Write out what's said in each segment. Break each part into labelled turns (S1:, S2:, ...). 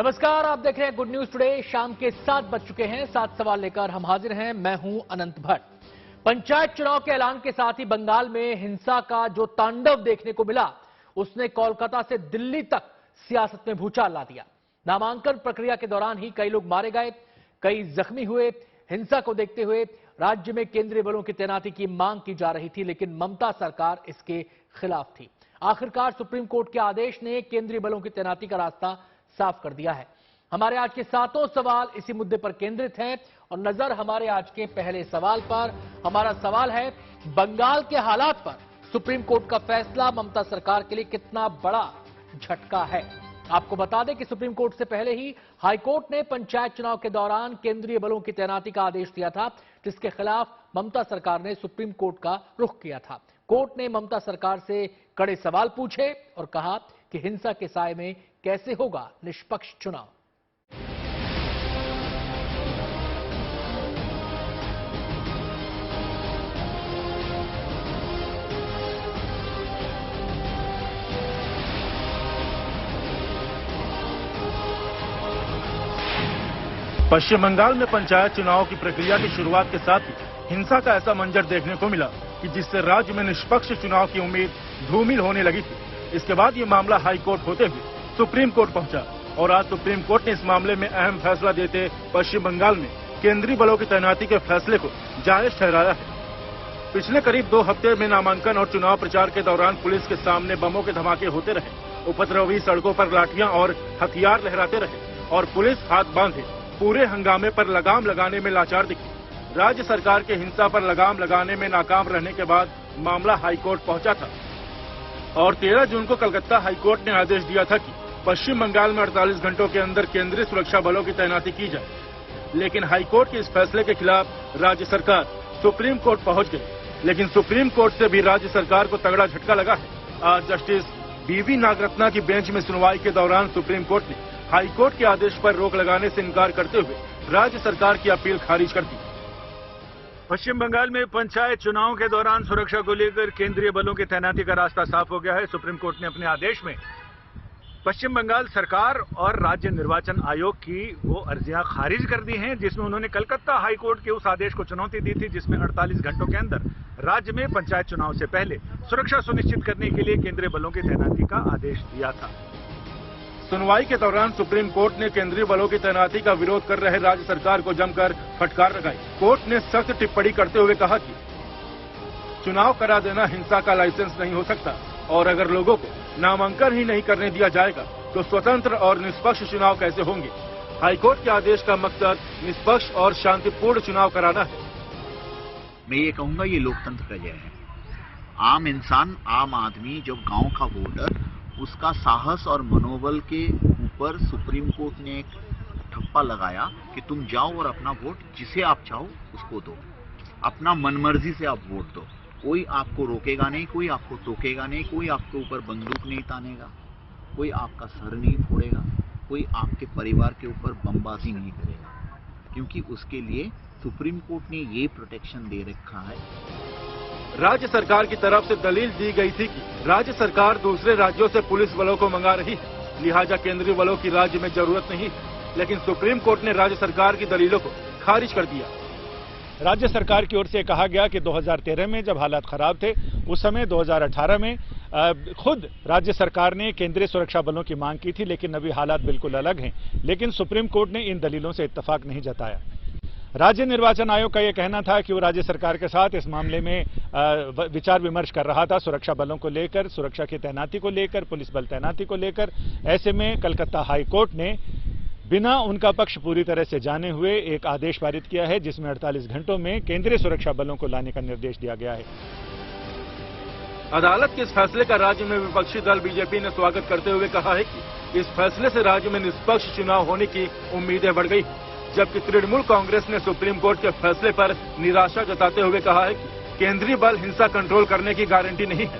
S1: नमस्कार, आप देख रहे हैं गुड न्यूज टुडे। शाम के 7 बज चुके हैं। 7 सवाल लेकर हम हाजिर हैं। मैं हूं अनंत भट्ट। पंचायत चुनाव के ऐलान के साथ ही बंगाल में हिंसा का जो तांडव देखने को मिला, उसने कोलकाता से दिल्ली तक सियासत में भूचाल ला दिया। नामांकन प्रक्रिया के दौरान ही कई लोग मारे गए, कई जख्मी हुए। हिंसा को देखते हुए राज्य में केंद्रीय बलों की तैनाती की मांग की जा रही थी, लेकिन ममता सरकार इसके खिलाफ थी। आखिरकार सुप्रीम कोर्ट के आदेश ने केंद्रीय बलों की तैनाती का रास्ता साफ कर दिया है। हमारे आज के 7 सवाल इसी मुद्दे पर केंद्रित हैं और नजर हमारे आज के पहले सवाल पर। हमारा सवाल है, बंगाल के हालात पर सुप्रीम कोर्ट का फैसला ममता सरकार के लिए कितना बड़ा झटका है। आपको बता दें कि सुप्रीम कोर्ट से पहले ही हाईकोर्ट ने पंचायत चुनाव के दौरान केंद्रीय बलों की तैनाती का आदेश दिया था, जिसके खिलाफ ममता सरकार ने सुप्रीम कोर्ट का रुख किया था। कोर्ट ने ममता सरकार से कड़े सवाल पूछे और कहा कि हिंसा के साए में कैसे होगा निष्पक्ष चुनाव।
S2: पश्चिम बंगाल में पंचायत चुनाव की प्रक्रिया की शुरुआत के साथ ही हिंसा का ऐसा मंजर देखने को मिला कि जिससे राज्य में निष्पक्ष चुनाव की उम्मीद धूमिल होने लगी थी। इसके बाद ये मामला हाई कोर्ट होते हुए सुप्रीम कोर्ट पहुंचा और आज सुप्रीम कोर्ट ने इस मामले में अहम फैसला देते पश्चिम बंगाल में केंद्रीय बलों की तैनाती के फैसले को जायज ठहराया है। पिछले करीब 2 हफ्ते में नामांकन और चुनाव प्रचार के दौरान पुलिस के सामने बमों के धमाके होते रहे, उपद्रवी सड़कों पर लाठियां और हथियार लहराते रहे और पुलिस हाथ बांधे पूरे हंगामे पर लगाम लगाने में लाचार दिखी। राज्य सरकार के हिंसा पर लगाम लगाने में नाकाम रहने के बाद मामला हाईकोर्ट पहुंचा था और 13 जून को कलकत्ता हाईकोर्ट ने आदेश दिया था कि पश्चिम बंगाल में 48 घंटों के अंदर केंद्रीय सुरक्षा बलों की तैनाती की जाए। लेकिन हाईकोर्ट के इस फैसले के खिलाफ राज्य सरकार सुप्रीम कोर्ट पहुंच गई, लेकिन सुप्रीम कोर्ट से भी राज्य सरकार को तगड़ा झटका लगा है। आज जस्टिस बीवी नागरत्ना की बेंच में सुनवाई के दौरान सुप्रीम कोर्ट ने हाईकोर्ट के आदेश पर रोक लगाने से इनकार करते हुए राज्य सरकार की अपील खारिज कर दी।
S3: पश्चिम बंगाल में पंचायत चुनाव के दौरान सुरक्षा को लेकर केंद्रीय बलों की तैनाती का रास्ता साफ हो गया है। सुप्रीम कोर्ट ने अपने आदेश में पश्चिम बंगाल सरकार और राज्य निर्वाचन आयोग की वो अर्जियां खारिज कर दी हैं, जिसमें उन्होंने कलकत्ता हाईकोर्ट के उस आदेश को चुनौती दी थी, जिसमें 48 घंटों के अंदर राज्य में पंचायत चुनाव से पहले सुरक्षा सुनिश्चित करने के लिए केंद्रीय बलों की तैनाती का आदेश दिया था।
S2: सुनवाई के दौरान सुप्रीम कोर्ट ने केंद्रीय बलों की तैनाती का विरोध कर रहे राज्य सरकार को जमकर फटकार लगाई। कोर्ट ने सख्त टिप्पणी करते हुए कहा कि चुनाव करा देना हिंसा का लाइसेंस नहीं हो सकता और अगर लोगों को नामांकन ही नहीं करने दिया जाएगा तो स्वतंत्र और निष्पक्ष चुनाव कैसे होंगे। हाईकोर्ट के आदेश का मकसद निष्पक्ष और शांतिपूर्ण चुनाव कराना है।
S4: मैं ये कहूंगा, ये लोकतंत्र का जय है। आम इंसान, आम आदमी, जो गांव का वोटर, उसका साहस और मनोबल के ऊपर सुप्रीम कोर्ट ने एक ठप्पा लगाया कि तुम जाओ और अपना वोट जिसे आप चाहो उसको दो, अपना मनमर्जी से आप वोट दो। कोई आपको रोकेगा नहीं, कोई आपको टोकेगा नहीं, कोई आपके ऊपर बंदूक नहीं तानेगा, कोई आपका सर नहीं फोड़ेगा, कोई आपके परिवार के ऊपर बमबाजी नहीं करेगा, क्योंकि उसके लिए सुप्रीम कोर्ट ने ये प्रोटेक्शन दे रखा है।
S2: राज्य सरकार की तरफ से दलील दी गई थी कि राज्य सरकार दूसरे राज्यों से पुलिस बलों को मंगा रही है, लिहाजा केंद्रीय बलों की राज्य में जरूरत नहीं है। लेकिन सुप्रीम कोर्ट ने राज्य सरकार की दलीलों को खारिज कर दिया।
S3: राज्य सरकार की ओर से कहा गया कि 2013 में जब हालात खराब थे, उस समय 2018 में खुद राज्य सरकार ने केंद्रीय सुरक्षा बलों की मांग की थी, लेकिन अभी हालात बिल्कुल अलग हैं। लेकिन सुप्रीम कोर्ट ने इन दलीलों से इत्तेफाक नहीं जताया। राज्य निर्वाचन आयोग का यह कहना था कि वो राज्य सरकार के साथ इस मामले में विचार विमर्श कर रहा था, सुरक्षा बलों को लेकर, सुरक्षा की तैनाती को लेकर, पुलिस बल तैनाती को लेकर। ऐसे में कलकत्ता हाई कोर्ट ने बिना उनका पक्ष पूरी तरह से जाने हुए एक आदेश पारित किया है, जिसमें 48 घंटों में केंद्रीय सुरक्षा बलों को लाने का निर्देश दिया गया है।
S2: अदालत के इस फैसले का राज्य में विपक्षी दल बीजेपी ने स्वागत करते हुए कहा है कि इस फैसले से राज्य में निष्पक्ष चुनाव होने की उम्मीदें बढ़ गई, जबकि तृणमूल कांग्रेस ने सुप्रीम कोर्ट के फैसले पर निराशा जताते हुए कहा है कि केंद्रीय बल हिंसा कंट्रोल करने की गारंटी नहीं है।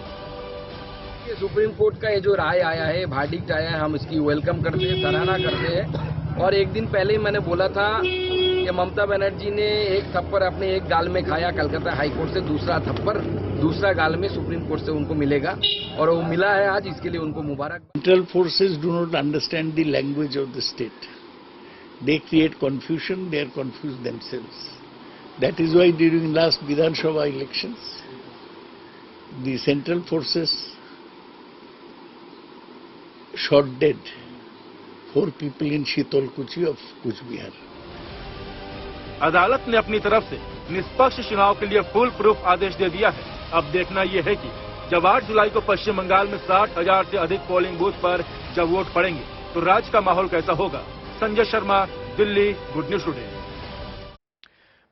S5: ये सुप्रीम कोर्ट का ये जो राय आया है, वर्डिक्ट आया है, हम इसकी वेलकम करते हैं, सराहना करते हैं। और एक दिन पहले ही मैंने बोला था कि ममता बनर्जी ने एक थप्पड़ अपने एक गाल में खाया कलकत्ता हाईकोर्ट से, दूसरा थप्पड़ दूसरा गाल में सुप्रीम कोर्ट से उनको मिलेगा और वो मिला है आज, इसके लिए उनको मुबारक।
S6: Central forces do not understand the language of the state. They create confusion, they are confused themselves. That is why during last Vidhan Sabha elections, the central forces shot dead 4 people in Shitolkuchi of Kuch Bihar.
S2: अदालत ने अपनी तरफ से निष्पक्ष चुनाव के लिए full proof आदेश दे दिया है। अब देखना यह है कि जब 8 जुलाई को पश्चिम बंगाल में 60,000 से अधिक पोलिंग बूथ पर जब वोट पड़ेंगे तो राज्य का माहौल कैसा होगा। Sanjay Sharma, Delhi, good news today.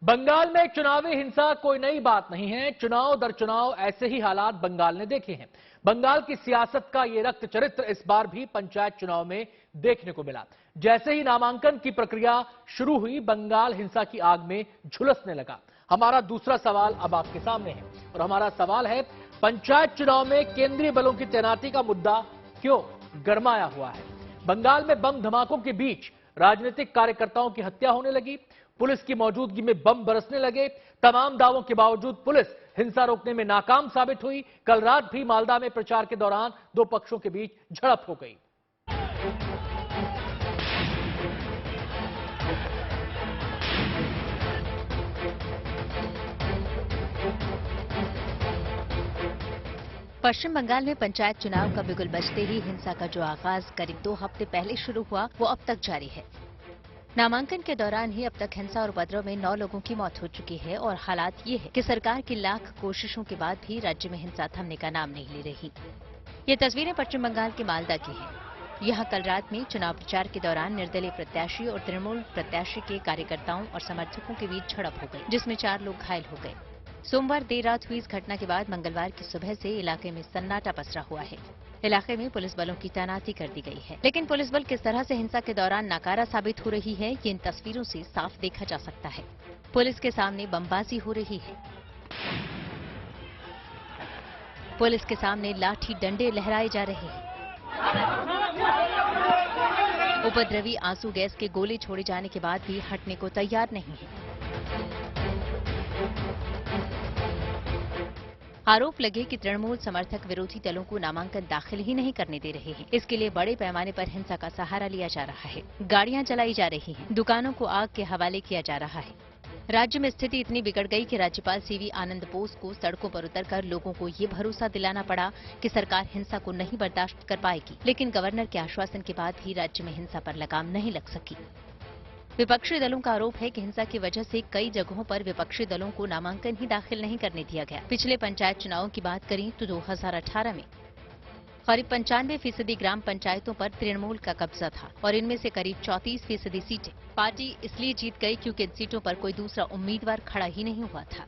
S1: Bengal में चुनावी हिंसा कोई नई बात नहीं है। चुनाव दर चुनाव ऐसे ही हालात बंगाल ने देखे हैं। बंगाल की सियासत का ये रक्त चरित्र इस बार भी पंचायत चुनाव में देखने को मिला। जैसे ही नामांकन की प्रक्रिया शुरू हुई, बंगाल हिंसा की आग में झुलसने लगा। हमारा दूसरा सवाल अब आपके सामने है और हमारा सवाल है, पंचायत चुनाव में केंद्रीय बलों की तैनाती का मुद्दा क्यों गरमाया हुआ है। बंगाल में बम धमाकों के बीच राजनीतिक कार्यकर्ताओं की हत्या होने लगी, पुलिस की मौजूदगी में बम बरसने लगे। तमाम दावों के बावजूद पुलिस हिंसा रोकने में नाकाम साबित हुई। कल रात भी मालदा में प्रचार के दौरान 2 पक्षों के बीच झड़प हो गई।
S7: पश्चिम बंगाल में पंचायत चुनाव का बिगुल बजते ही हिंसा का जो आगाज करीब 2 हफ्ते पहले शुरू हुआ, वो अब तक जारी है। नामांकन के दौरान ही अब तक हिंसा और उपद्रव में 9 लोगों की मौत हो चुकी है और हालात ये है कि सरकार की लाख कोशिशों के बाद भी राज्य में हिंसा थमने का नाम नहीं ले रही। ये तस्वीरें पश्चिम बंगाल के मालदा की हैं। यहाँ कल रात में चुनाव प्रचार के दौरान निर्दलीय प्रत्याशी और तृणमूल प्रत्याशी के कार्यकर्ताओं और समर्थकों के बीच झड़प हो गई, जिसमें 4 लोग घायल हो गए। सोमवार देर रात हुई इस घटना के बाद मंगलवार की सुबह से इलाके में सन्नाटा पसरा हुआ है। इलाके में पुलिस बलों की तैनाती कर दी गई है, लेकिन पुलिस बल किस तरह से हिंसा के दौरान नाकारा साबित हो रही है, ये इन तस्वीरों से साफ देखा जा सकता है। पुलिस के सामने बमबाजी हो रही है, पुलिस के सामने लाठी डंडे लहराए जा रहे हैं, उपद्रवी आंसू गैस के गोले छोड़े जाने के बाद भी हटने को तैयार नहीं है। आरोप लगे कि तृणमूल समर्थक विरोधी दलों को नामांकन दाखिल ही नहीं करने दे रहे हैं। इसके लिए बड़े पैमाने पर हिंसा का सहारा लिया जा रहा है। गाड़ियां जलाई जा रही हैं, दुकानों को आग के हवाले किया जा रहा है। राज्य में स्थिति इतनी बिगड़ गई कि राज्यपाल सीवी आनंद बोस को सड़कों पर उतरकर लोगों को ये भरोसा दिलाना पड़ा कि सरकार हिंसा को नहीं बर्दाश्त कर पाएगी। लेकिन गवर्नर के आश्वासन के बाद भी राज्य में हिंसा पर लगाम नहीं लग सकी। विपक्षी दलों का आरोप है कि हिंसा की वजह से कई जगहों पर विपक्षी दलों को नामांकन ही दाखिल नहीं करने दिया गया। पिछले पंचायत चुनावों की बात करें तो 2018 में करीब 95% ग्राम पंचायतों पर तृणमूल का कब्जा था और इनमें से करीब 34% सीटें पार्टी इसलिए जीत गई क्योंकि इन सीटों पर कोई दूसरा उम्मीदवार खड़ा ही नहीं हुआ था।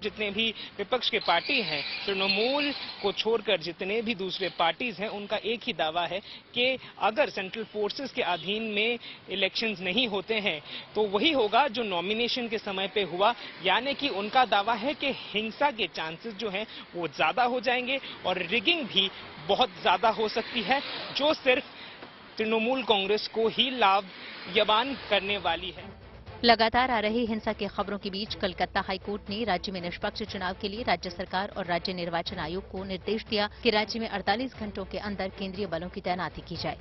S8: जितने भी विपक्ष के पार्टी हैं, तृणमूल को छोड़कर जितने भी दूसरे पार्टीज हैं, उनका एक ही दावा है कि अगर सेंट्रल फोर्सेस के अधीन में इलेक्शंस नहीं होते हैं तो वही होगा जो नॉमिनेशन के समय पे हुआ। यानी कि उनका दावा है कि हिंसा के चांसेस जो हैं वो ज्यादा हो जाएंगे और रिगिंग भी बहुत ज्यादा हो सकती है, जो सिर्फ तृणमूल कांग्रेस को ही लाभवान करने वाली है।
S7: लगातार आ रही हिंसा की खबरों के बीच कलकत्ता हाईकोर्ट ने राज्य में निष्पक्ष चुनाव के लिए राज्य सरकार और राज्य निर्वाचन आयोग को निर्देश दिया कि राज्य में 48 घंटों के अंदर केंद्रीय बलों की तैनाती की जाए।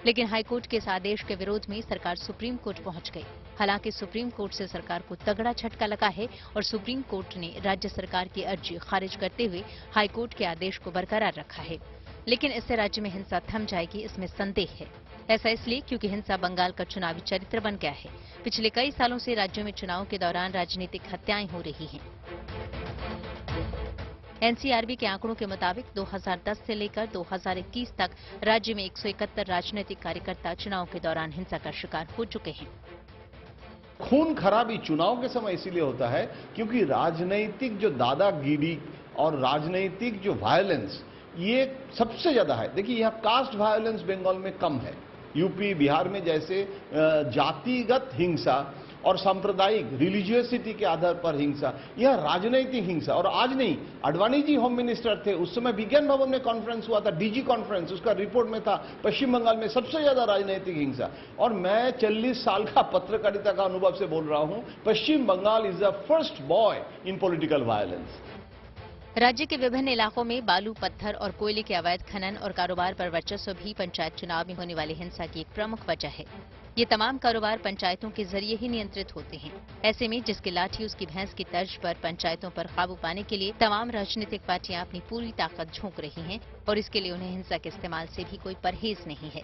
S7: लेकिन हाईकोर्ट के इस आदेश के विरोध में सरकार सुप्रीम कोर्ट पहुंच गई। हालांकि सुप्रीम कोर्ट से सरकार को तगड़ा झटका लगा है और सुप्रीम कोर्ट ने राज्य सरकार की अर्जी खारिज करते हुए हाईकोर्ट के आदेश को बरकरार रखा है। लेकिन इससे राज्य में हिंसा थम जाएगी, इसमें संदेह है। ऐसा इसलिए क्योंकि हिंसा बंगाल का चुनावी चरित्र बन गया है। पिछले कई सालों से राज्यों में चुनाव के दौरान राजनीतिक हत्याएं हो रही हैं। एनसीआरबी के आंकड़ों के मुताबिक 2010 से लेकर 2021 तक राज्य में 171 राजनीतिक कार्यकर्ता चुनाव के दौरान हिंसा का शिकार हो चुके हैं।
S9: खून खराबी चुनाव के समय इसीलिए होता है क्योंकि राजनीतिक जो दादागिरी और राजनीतिक जो वायलेंस ये सबसे ज्यादा है। देखिए, यहाँ कास्ट वायलेंस बंगाल में कम है। यूपी बिहार में जैसे जातिगत हिंसा और सांप्रदायिक रिलीजियसिटी के आधार पर हिंसा, यह राजनीतिक हिंसा। और आज नहीं, आडवाणी जी होम मिनिस्टर थे उस समय, विज्ञान भवन में कॉन्फ्रेंस हुआ था, डीजी कॉन्फ्रेंस, उसका रिपोर्ट में था पश्चिम बंगाल में सबसे ज्यादा राजनीतिक हिंसा। और मैं 40 साल का पत्रकारिता का अनुभव से बोल रहा हूं, Paschim Bengal is the first boy in political violence.
S7: राज्य के विभिन्न इलाकों में बालू, पत्थर और कोयले के अवैध खनन और कारोबार पर वर्चस्व भी पंचायत चुनाव में होने वाली हिंसा की एक प्रमुख वजह है। ये तमाम कारोबार पंचायतों के जरिए ही नियंत्रित होते हैं। ऐसे में जिसकी लाठी उसकी भैंस की तर्ज पर पंचायतों पर काबू पाने के लिए तमाम राजनीतिक पार्टियां अपनी पूरी ताकत झोंक रही हैं और इसके लिए उन्हें हिंसा के इस्तेमाल से भी कोई परहेज नहीं है।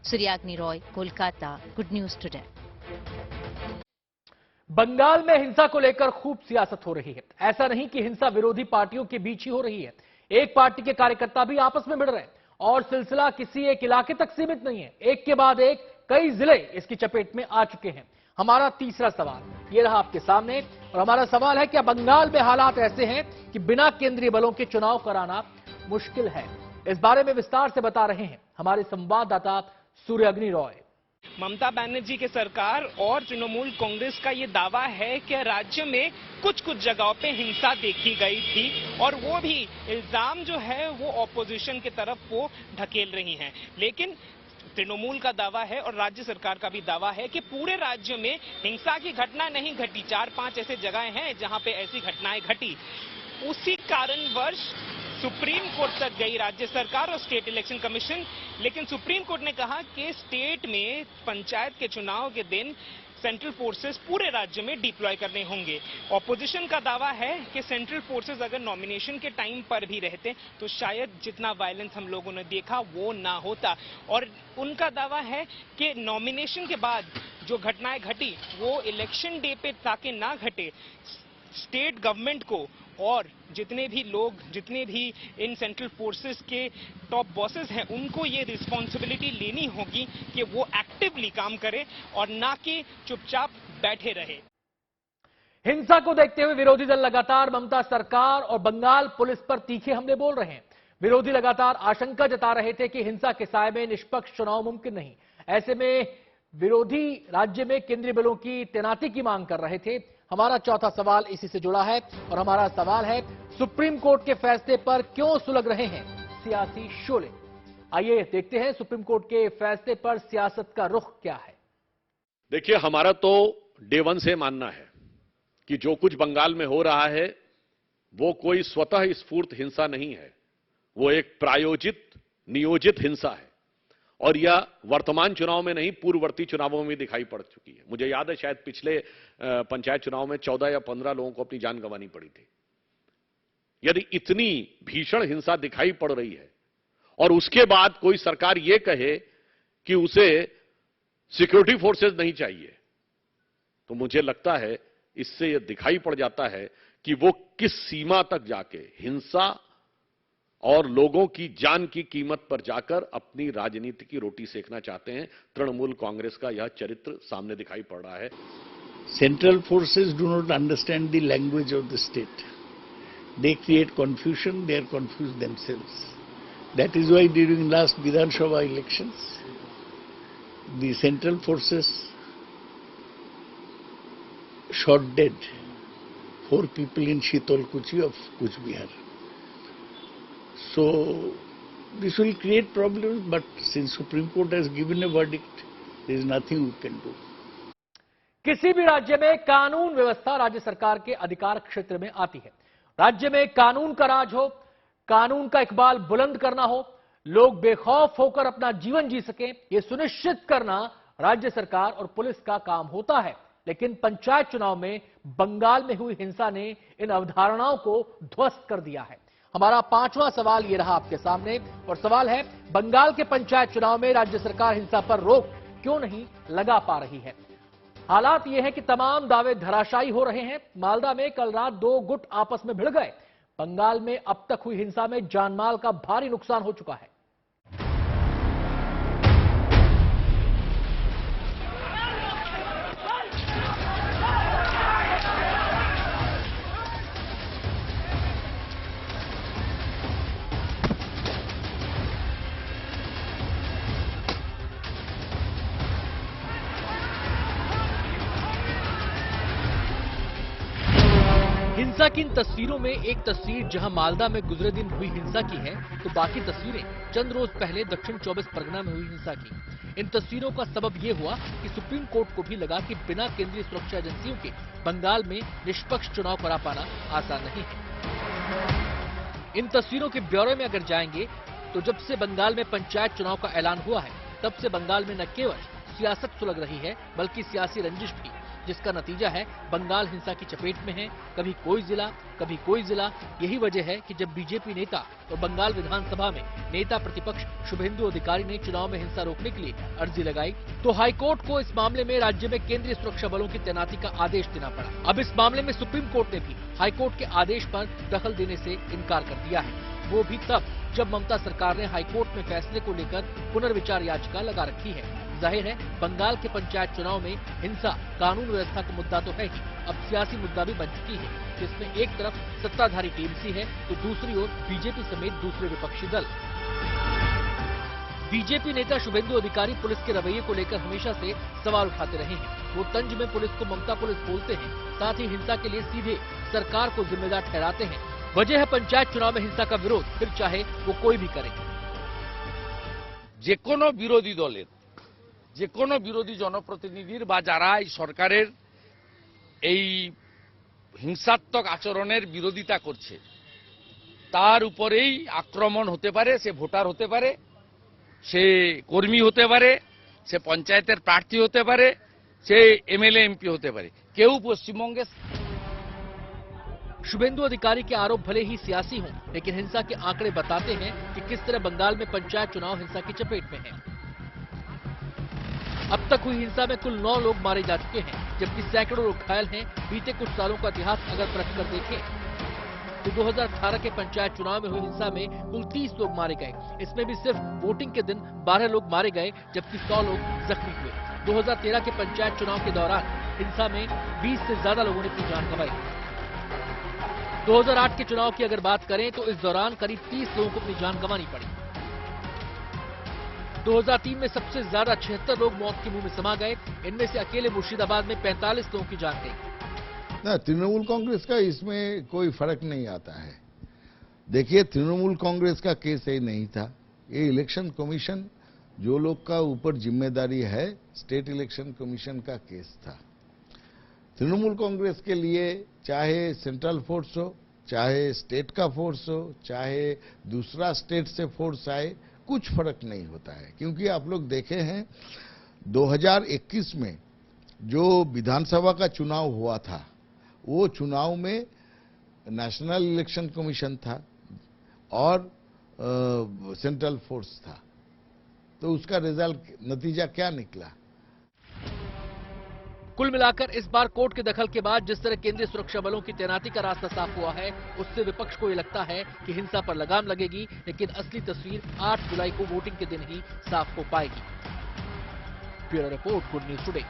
S7: Suryagni Roy, Kolkata, good news today.
S1: Bengal में हिंसा को लेकर खूब सियासत हो रही है। ऐसा नहीं कि हिंसा विरोधी पार्टियों के बीच ही हो रही है, एक पार्टी के कार्यकर्ता भी आपस में भिड़ रहे हैं और सिलसिला किसी एक इलाके तक सीमित नहीं है। एक के बाद एक कई जिले इसकी चपेट में आ चुके हैं। हमारा तीसरा सवाल ये रहा आपके सामने और हमारा सवाल है, क्या बंगाल में हालात ऐसे हैं कि बिना केंद्रीय बलों के चुनाव कराना मुश्किल है? इस बारे में विस्तार से बता रहे हैं हमारे संवाददाता सूर्याग्नि रॉय।
S8: ममता बनर्जी की सरकार और तृणमूल कांग्रेस का ये दावा है कि राज्य में कुछ कुछ जगहों पे हिंसा देखी गई थी और वो भी इल्जाम जो है वो ऑपोजिशन की तरफ वो ढकेल रही हैं। लेकिन तृणमूल का दावा है और राज्य सरकार का भी दावा है कि पूरे राज्य में हिंसा की घटना नहीं घटी। 4-5 ऐसे जगहें हैं जहां पे ऐसी घटनाएं घटी। उसी कारणवश सुप्रीम कोर्ट तक गई राज्य सरकार और स्टेट इलेक्शन कमीशन, लेकिन सुप्रीम कोर्ट ने कहा कि स्टेट में पंचायत के चुनाव के दिन सेंट्रल फोर्सेस पूरे राज्य में डिप्लॉय करने होंगे। ऑपोजिशन का दावा है कि सेंट्रल फोर्सेस अगर नॉमिनेशन के टाइम पर भी रहते तो शायद जितना वायलेंस हम लोगों ने देखा वो ना होता। और उनका दावा है कि नॉमिनेशन के बाद जो घटनाएं घटी वो इलेक्शन डे पे ताकि ना घटे, स्टेट गवर्नमेंट को और जितने भी लोग, जितने भी इन सेंट्रल फोर्सेस के टॉप बॉसेस हैं, उनको ये रिस्पॉन्सिबिलिटी लेनी होगी कि वो एक्टिवली काम करें और ना कि चुपचाप बैठे रहे।
S1: हिंसा को देखते हुए विरोधी दल लगातार ममता सरकार और बंगाल पुलिस पर तीखे हमले बोल रहे हैं। विरोधी लगातार आशंका जता रहे थे कि हिंसा के साए में निष्पक्ष चुनाव मुमकिन नहीं। ऐसे में विरोधी राज्य में केंद्रीय बलों की तैनाती की मांग कर रहे थे। हमारा चौथा सवाल इसी से जुड़ा है और हमारा सवाल है, सुप्रीम कोर्ट के फैसले पर क्यों सुलग रहे हैं सियासी शोले? आइए देखते हैं सुप्रीम कोर्ट के फैसले पर सियासत का रुख क्या है।
S10: देखिए, हमारा तो डे वन से मानना है कि जो कुछ बंगाल में हो रहा है वो कोई स्वतः स्फूर्त हिंसा नहीं है, वो एक प्रायोजित नियोजित हिंसा है और यह वर्तमान चुनाव में नहीं, पूर्ववर्ती चुनावों में दिखाई पड़ चुकी है। मुझे याद है शायद पिछले पंचायत चुनाव में 14 या 15 लोगों को अपनी जान गंवानी पड़ी थी। यदि इतनी भीषण हिंसा दिखाई पड़ रही है और उसके बाद कोई सरकार यह कहे कि उसे सिक्योरिटी फोर्सेस नहीं चाहिए, तो मुझे लगता है इससे यह दिखाई पड़ जाता है कि वो किस सीमा तक जाके हिंसा और लोगों की जान की कीमत पर जाकर अपनी राजनीति की रोटी सेकना चाहते हैं। तृणमूल कांग्रेस का यह चरित्र सामने दिखाई पड़ रहा है।
S6: Central forces do not understand the language of the state. They create confusion, they are confused themselves. That is why during last Vidhan Sabha elections, the central forces shot dead 4 people in Shitolkuchi of Kuch Bihar. So this will create problems, but since Supreme Court has given a verdict, there is nothing we can do.
S1: किसी भी राज्य में कानून व्यवस्था राज्य सरकार के अधिकार क्षेत्र में आती है। राज्य में कानून का राज हो, कानून का इकबाल बुलंद करना हो, लोग बेखौफ होकर अपना जीवन जी सकें, यह सुनिश्चित करना राज्य सरकार और पुलिस का काम होता है। लेकिन पंचायत चुनाव में बंगाल में हुई हिंसा ने इन अवधारणाओं को ध्वस्त कर दिया है। हमारा पांचवां सवाल यह रहा आपके सामने और सवाल है, बंगाल के पंचायत चुनाव में राज्य सरकार हिंसा पर रोक क्यों नहीं लगा पा रही है? हालात यह है कि तमाम दावे धराशायी हो रहे हैं। मालदा में कल रात 2 गुट आपस में भिड़ गए। बंगाल में अब तक हुई हिंसा में जानमाल का भारी नुकसान हो चुका है। हिंसा की इन तस्वीरों में एक तस्वीर जहां मालदा में गुजरे दिन हुई हिंसा की है, तो बाकी तस्वीरें चंद रोज पहले दक्षिण 24 परगना में हुई हिंसा की। इन तस्वीरों का सबब ये हुआ कि सुप्रीम कोर्ट को भी लगा कि बिना केंद्रीय सुरक्षा एजेंसियों के बंगाल में निष्पक्ष चुनाव करा पाना आसान नहीं है। इन तस्वीरों के ब्यौरे में अगर जाएंगे तो जब से बंगाल में पंचायत चुनाव का ऐलान हुआ है, तब से बंगाल में न केवल सियासत सुलग रही है, बल्कि सियासी रंजिश भी, जिसका नतीजा है बंगाल हिंसा की चपेट में है। कभी कोई जिला। यही वजह है कि जब बीजेपी नेता और बंगाल विधानसभा में नेता प्रतिपक्ष शुभेंदु अधिकारी ने चुनाव में हिंसा रोकने के लिए अर्जी लगाई, तो हाईकोर्ट को इस मामले में राज्य में केंद्रीय सुरक्षा बलों की तैनाती का आदेश देना पड़ा। अब इस मामले में सुप्रीम कोर्ट ने भी हाईकोर्ट के आदेश पर दखल देने से इनकार कर दिया है, वो भी तब जब ममता सरकार ने हाईकोर्ट में फैसले को लेकर पुनर्विचार याचिका लगा रखी है। जाहिर है बंगाल के पंचायत चुनाव में हिंसा कानून व्यवस्था का मुद्दा तो है ही, अब सियासी मुद्दा भी बन चुकी है, जिसमें एक तरफ सत्ताधारी टीएमसी है तो दूसरी ओर बीजेपी समेत दूसरे विपक्षी दल। बीजेपी नेता शुभेंदु अधिकारी पुलिस के रवैये को लेकर हमेशा से सवाल उठाते रहे हैं। वो तंज में पुलिस को ममता पुलिस बोलते हैं, साथ ही हिंसा के लिए सीधे सरकार को जिम्मेदार ठहराते हैं। वजह है पंचायत चुनाव में हिंसा का विरोध, फिर चाहे वो कोई भी करे।
S11: যেকোনো বিরোধী দলের, যেকোনো বিরোধী জনপ্রতিনিধির বা যারা এই সরকারের এই হিংসাত্মক আচরণের বিরোধিতা করছে, তার উপরেই আক্রমণ হতে পারে। সে ভোটার হতে পারে, সে কর্মী হতে পারে, সে পঞ্চায়েতের প্রার্থী হতে পারে, সে এমএলএ এমপি হতে পারে। কেউ পশ্চিমবঙ্গে
S1: शुभेंदु अधिकारी के आरोप भले ही सियासी हों, लेकिन हिंसा के आंकड़े बताते हैं कि किस तरह बंगाल में पंचायत चुनाव हिंसा की चपेट में है। अब तक हुई हिंसा में कुल 9 लोग मारे जा चुके हैं, जबकि सैकड़ों लोग घायल हैं। बीते कुछ सालों का इतिहास अगर परख कर देखें तो 2018 के पंचायत चुनाव में हुई हिंसा में कुल 30 लोग मारे गए। इसमें भी सिर्फ वोटिंग के दिन 12 लोग मारे गए, जबकि 100 लोग जख्मी हुए। 2013 के पंचायत चुनाव के दौरान हिंसा में 20 से ज्यादा लोगों ने अपनी जान गंवाई। 2008 के चुनाव की अगर बात करें तो इस दौरान करीब 30 लोगों को अपनी जान गंवानी पड़ी। 2003 में सबसे ज्यादा 76 लोग मौत के मुंह में समा गए। इनमें से अकेले मुर्शिदाबाद में 45 लोगों की जान गई।
S12: ना, तृणमूल कांग्रेस का इसमें कोई फर्क नहीं आता है। देखिए, तृणमूल कांग्रेस का केस ये नहीं था। ये इलेक्शन कमीशन जो लोग का ऊपर जिम्मेदारी है, स्टेट इलेक्शन कमीशन का केस था। तृणमूल कांग्रेस के लिए चाहे सेंट्रल फोर्स हो, चाहे स्टेट का फोर्स हो, चाहे दूसरा स्टेट से फोर्स आए, कुछ फर्क नहीं होता है। क्योंकि आप लोग देखे हैं 2021 में जो विधानसभा का चुनाव हुआ था, वो चुनाव में नेशनल इलेक्शन कमीशन था और सेंट्रल फोर्स था, तो उसका रिजल्ट नतीजा क्या निकला।
S1: कुल मिलाकर इस बार कोर्ट के दखल के बाद जिस तरह केंद्रीय सुरक्षा बलों की तैनाती का रास्ता साफ हुआ है, उससे विपक्ष को ये लगता है कि हिंसा पर लगाम लगेगी, लेकिन असली तस्वीर 8 जुलाई को वोटिंग के दिन ही साफ हो पाएगी। Bureau report, good news today.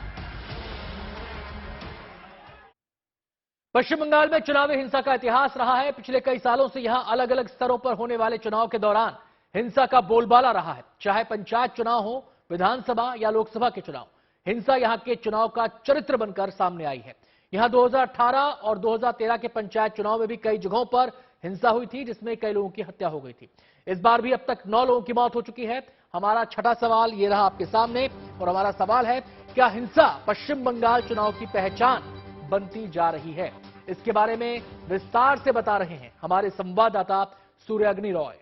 S1: Paschim Bengal में चुनावी हिंसा का इतिहास रहा है। पिछले कई सालों से यहां अलग अलग स्तरों पर होने वाले चुनाव के दौरान हिंसा का बोलबाला रहा है। चाहे पंचायत चुनाव हो, विधानसभा या लोकसभा के चुनाव, हिंसा यहां के चुनाव का चरित्र बनकर सामने आई है। यहां 2018 और 2013 के पंचायत चुनाव में भी कई जगहों पर हिंसा हुई थी, जिसमें कई लोगों की हत्या हो गई थी। इस बार भी अब तक 9 लोगों की मौत हो चुकी है। हमारा छठा सवाल ये रहा आपके सामने, और हमारा सवाल है, क्या हिंसा पश्चिम बंगाल चुनाव की पहचान बनती जा रही है? इसके बारे में विस्तार से बता रहे हैं हमारे संवाददाता सूर्याग्नि रॉय।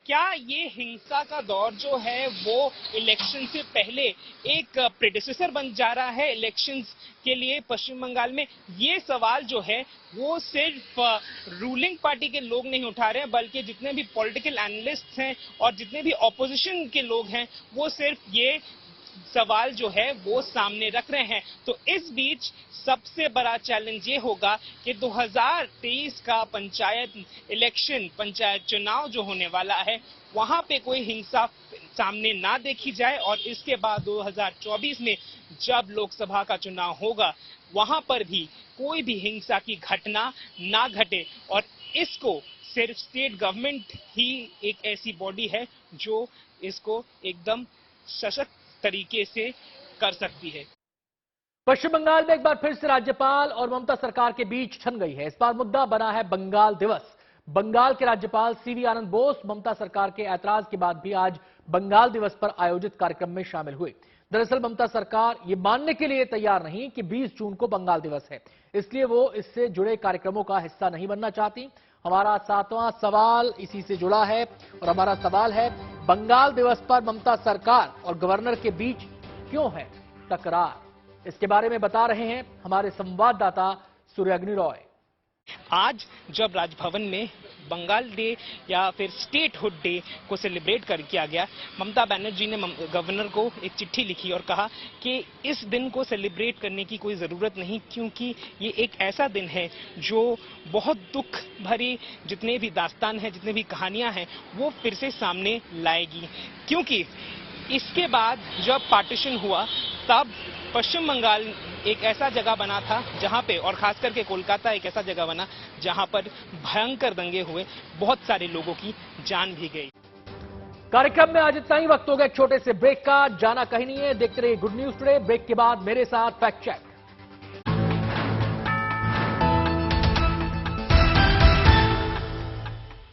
S8: क्या ये हिंसा का दौर जो है वो इलेक्शन से पहले एक प्रेडिसेसर बन जा रहा है इलेक्शंस के लिए पश्चिम बंगाल में? ये सवाल जो है वो सिर्फ रूलिंग पार्टी के लोग नहीं उठा रहे हैं, बल्कि जितने भी पॉलिटिकल एनालिस्ट हैं और जितने भी ऑपोजिशन के लोग हैं, वो सिर्फ ये सवाल जो है वो सामने रख रहे हैं। तो इस बीच सबसे बड़ा चैलेंज ये होगा कि 2023 का पंचायत इलेक्शन, पंचायत चुनाव जो होने वाला है, वहां पे कोई हिंसा सामने ना देखी जाए, और इसके बाद 2024 में जब लोकसभा का चुनाव होगा, वहां पर भी कोई भी हिंसा की घटना ना घटे। और इसको सिर्फ स्टेट गवर्नमेंट ही एक ऐसी बॉडी है जो इसको एकदम सशक्त तरीके से कर सकती है।
S1: पश्चिम बंगाल में एक बार फिर से राज्यपाल और ममता सरकार के बीच छन गई है। इस बार मुद्दा बना है बंगाल दिवस। बंगाल के राज्यपाल सीवी आनंद बोस ममता सरकार के ऐतराज के बाद भी आज बंगाल दिवस पर आयोजित कार्यक्रम में शामिल हुए। दरअसल ममता सरकार ये मानने के लिए तैयार नहीं कि 20 जून को बंगाल दिवस है, इसलिए वो इससे जुड़े कार्यक्रमों का हिस्सा नहीं बनना चाहती। हमारा 7वां सवाल इसी से जुड़ा है और हमारा सवाल है, बंगाल दिवस पर ममता सरकार और गवर्नर के बीच क्यों है टकरार? इसके बारे में बता रहे हैं हमारे संवाददाता सूर्याग्नि रॉय।
S8: आज जब राजभवन में बंगाल डे या फिर स्टेटहुड डे को सेलिब्रेट किया गया, ममता बनर्जी ने गवर्नर को एक चिट्ठी लिखी और कहा कि इस दिन को सेलिब्रेट करने की कोई ज़रूरत नहीं, क्योंकि ये एक ऐसा दिन है जो बहुत दुख भरी जितने भी दास्तान हैं, जितने भी कहानियां हैं, वो फिर से सामने लाएगी। क्योंकि इसके बाद जब पार्टीशन हुआ तब पश्चिम बंगाल एक ऐसा जगह बना था जहां पे, और खास करके कोलकाता एक ऐसा जगह बना जहां पर भयंकर दंगे हुए, बहुत सारे लोगों की जान भी गई।
S1: कार्यक्रम में आज इतना ही। वक्त हो गया छोटे से ब्रेक का। जाना कहीं नहीं है, देखते रहिए गुड न्यूज टुडे। ब्रेक के बाद मेरे साथ फैक्ट चेक।